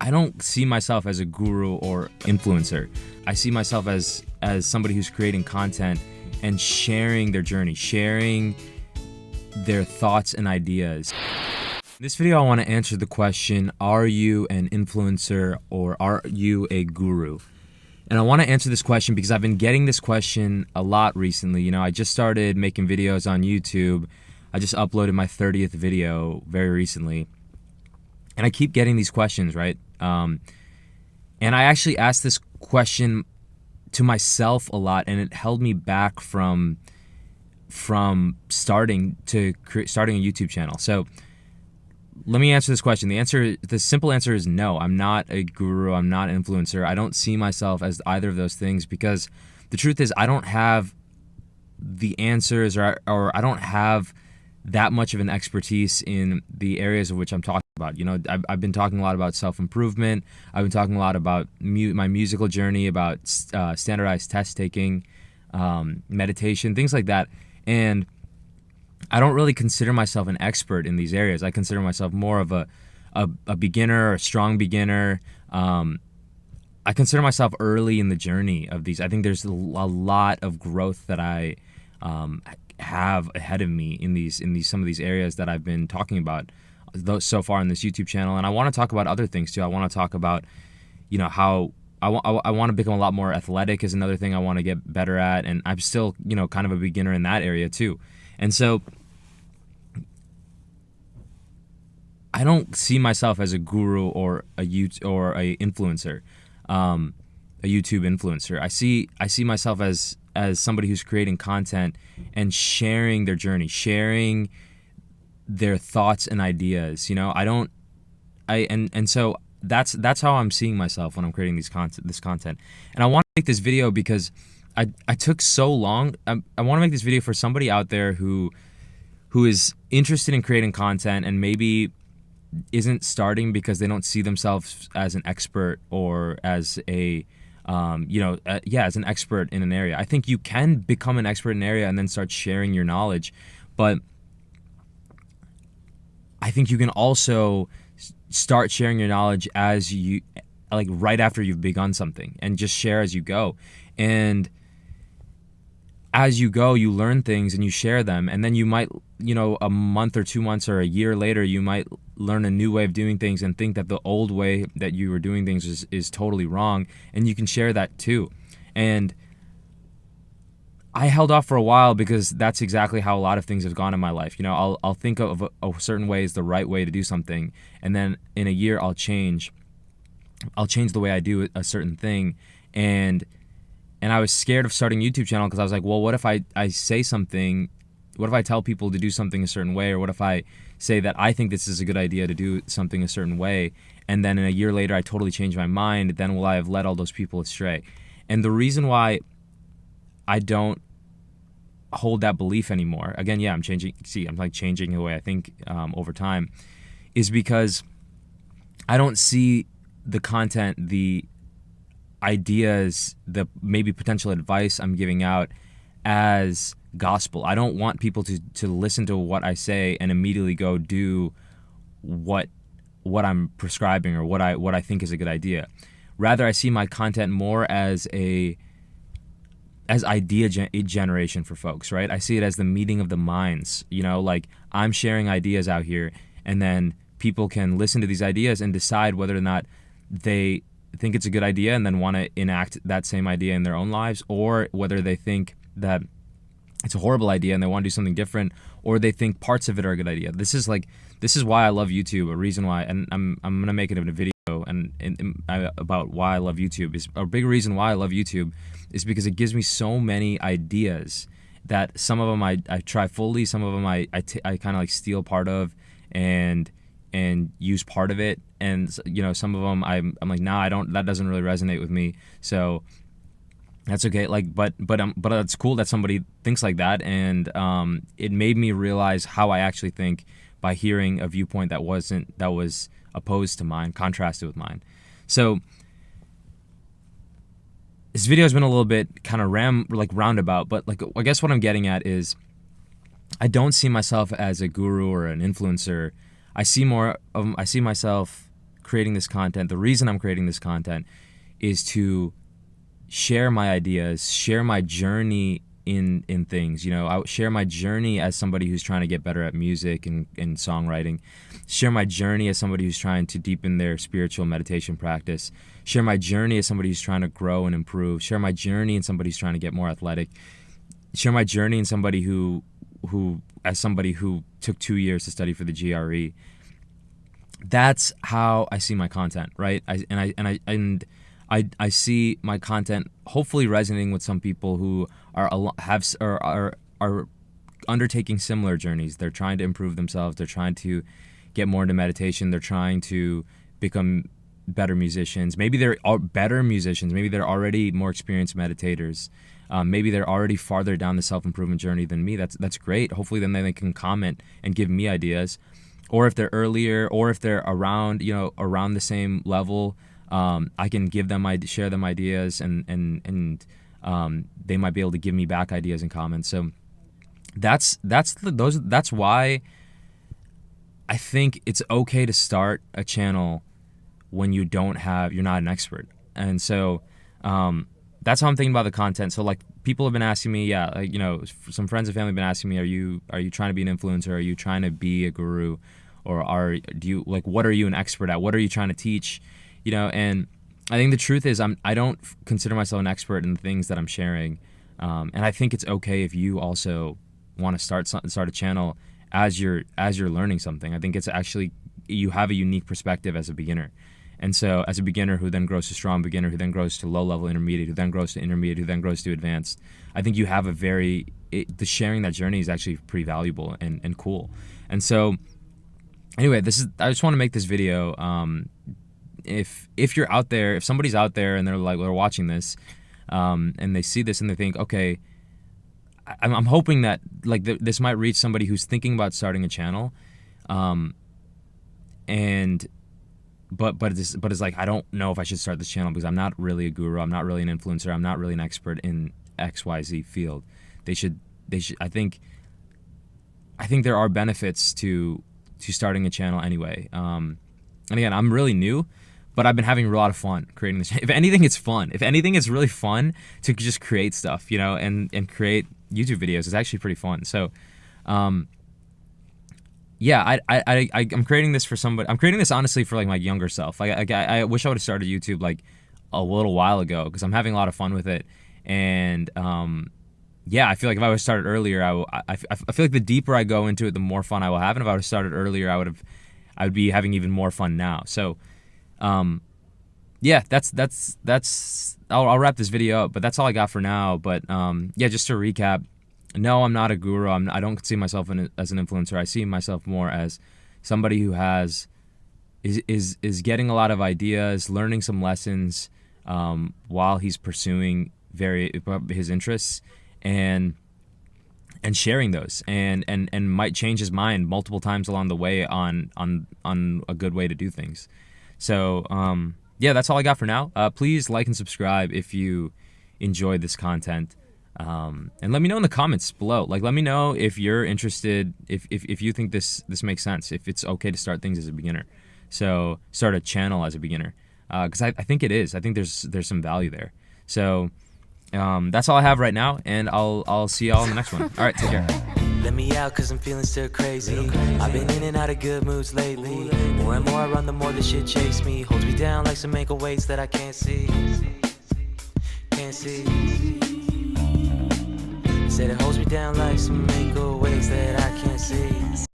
I don't see myself as a guru or influencer. I see myself as somebody who's creating content and sharing their journey, sharing their thoughts and ideas. In this video, I want to answer the question, are you an influencer or are you a guru? And I want to answer this question because I've been getting this question a lot recently. You know, I just started making videos on YouTube. I just uploaded my 30th video very recently. And I keep getting these questions, right? And I actually asked this question to myself a lot, and it held me back from starting a YouTube channel. So let me answer this question. The simple answer is no. I'm not a guru. I'm not an influencer. I don't see myself as either of those things because the truth is I don't have the answers or I don't have that much of an expertise in the areas of which I'm talking about. You know, I've been talking a lot about self-improvement. I've been talking a lot about my musical journey, about standardized test taking, meditation, things like that. And I don't really consider myself an expert in these areas. I consider myself more of a beginner, a strong beginner. I consider myself early in the journey of these. I think there's a lot of growth that I have ahead of me in some of these areas that I've been talking about so far in this YouTube channel. And I want to talk about other things too. I want to talk about, you know, how I want to become a lot more athletic is another thing I want to get better at. And I'm still, you know, kind of a beginner in that area too. And so I don't see myself as a guru or a influencer, a YouTube influencer. I see myself as somebody who's creating content and sharing their journey, sharing their thoughts and ideas. You know, so that's how I'm seeing myself when I'm creating this content. And I want to make this video because I took so long. I want to make this video for somebody out there who is interested in creating content and maybe isn't starting because they don't see themselves as an expert or as as an expert in an area. I think you can become an expert in an area and then start sharing your knowledge, but I think you can also start sharing your knowledge as you, like right after you've begun something, and just share as you go. And as you go, you learn things and you share them, and then you might, you know, a month or 2 months or a year later, you might learn a new way of doing things and think that the old way that you were doing things is totally wrong, and you can share that too. And I held off for a while because that's exactly how a lot of things have gone in my life. You know, I'll think of a certain way is the right way to do something, and then in a year I'll change the way I do a certain thing. And I was scared of starting a YouTube channel because I was like, well, what if I say something? What if I tell people to do something a certain way? Or what if I say that I think this is a good idea to do something a certain way, and then in a year later I totally change my mind? Then will I have led all those people astray? And the reason why I don't hold that belief anymore, again, yeah, I'm changing the way I think over time, is because I don't see the content, the ideas, the maybe potential advice I'm giving out as gospel. I don't want people to listen to what I say and immediately go do what I'm prescribing or what I think is a good idea. Rather, I see my content more as idea generation for folks, right? I see it as the meeting of the minds. You know, like I'm sharing ideas out here, and then people can listen to these ideas and decide whether or not they think it's a good idea and then want to enact that same idea in their own lives, or whether they think that it's a horrible idea and they want to do something different, or they think parts of it are a good idea. This is why I love YouTube. A reason why, and I'm gonna make it in a video about why I love YouTube, is a big reason why I love YouTube is because it gives me so many ideas that some of them I try fully, some of them I kind of like steal part of and use part of it, and you know, some of them I'm like, nah, that doesn't really resonate with me, so that's okay. Like, but it's cool that somebody thinks like that, and it made me realize how I actually think by hearing a viewpoint that was opposed to mine, contrasted with mine. So this video has been a little bit kind of roundabout, but like I guess what I'm getting at is I don't see myself as a guru or an influencer. I see myself creating this content, the reason I'm creating this content is to share my ideas, share my journey in things. You know, I share my journey as somebody who's trying to get better at music and songwriting, share my journey as somebody who's trying to deepen their spiritual meditation practice, share my journey as somebody who's trying to grow and improve, share my journey as somebody who's trying to get more athletic, share my journey in somebody who as somebody who took 2 years to study for the GRE. That's how I see my content, right? I see my content hopefully resonating with some people who are undertaking similar journeys. They're trying to improve themselves. They're trying to get more into meditation. They're trying to become better musicians. Maybe they're better musicians. Maybe they're already more experienced meditators. Maybe they're already farther down the self-improvement journey than me. That's great. Hopefully then they can comment and give me ideas. Or if they're earlier, or if they're around the same level, I can share them ideas, and they might be able to give me back ideas and comments. So that's why I think it's okay to start a channel when you're not an expert. And so that's how I'm thinking about the content. So like people have been asking me, some friends and family have been asking me, are you trying to be an influencer? Are you trying to be a guru? Or what are you an expert at? What are you trying to teach? And I think the truth is I don't consider myself an expert in the things that I'm sharing. And I think it's okay if you also want to start a channel as you're learning something. I think it's actually, you have a unique perspective as a beginner. And so as a beginner who then grows to strong beginner, who then grows to low level intermediate, who then grows to intermediate, who then grows to advanced, I think you have the sharing that journey is actually pretty valuable and cool. And so anyway, I just want to make this video. If you're out there, if somebody's out there and they're watching this, and they see this and they think, okay, I'm hoping that this might reach somebody who's thinking about starting a channel, but it's like, I don't know if I should start this channel because I'm not really a guru, I'm not really an influencer, I'm not really an expert in XYZ field. They should. I think there are benefits to starting a channel anyway. And again, I'm really new, but I've been having a lot of fun creating this. If anything, it's fun. If anything, it's really fun to just create stuff, and create YouTube videos. It's actually pretty fun. So, yeah, I'm creating this for somebody. I'm creating this honestly for my younger self. I wish I would have started YouTube a little while ago because I'm having a lot of fun with it. And yeah, I feel like if I would have started earlier, I feel like the deeper I go into it, the more fun I will have. And if I would have started earlier, I would be having even more fun now. So, yeah, I'll wrap this video up, but that's all I got for now. But yeah, just to recap, no, I'm not a guru. I don't see myself as an influencer. I see myself more as somebody who is getting a lot of ideas, learning some lessons while he's pursuing his interests, and sharing those, and might change his mind multiple times along the way on a good way to do things. So yeah, that's all I got for now. Please like and subscribe if you enjoyed this content, and let me know in the comments below. Let me know if you're interested, if you think this makes sense, if it's okay to start things as a beginner. So start a channel as a beginner, because I think it is. I think there's some value there. So that's all I have right now, and I'll see y'all in the next one. All right, take care. Let me out cause I'm feeling still crazy. I've been in and out of good moods lately. More and more I run, the more the shit chase me. Holds me down like some ankle weights that I can't see. Can't see. Said it holds me down like some ankle weights that I can't see.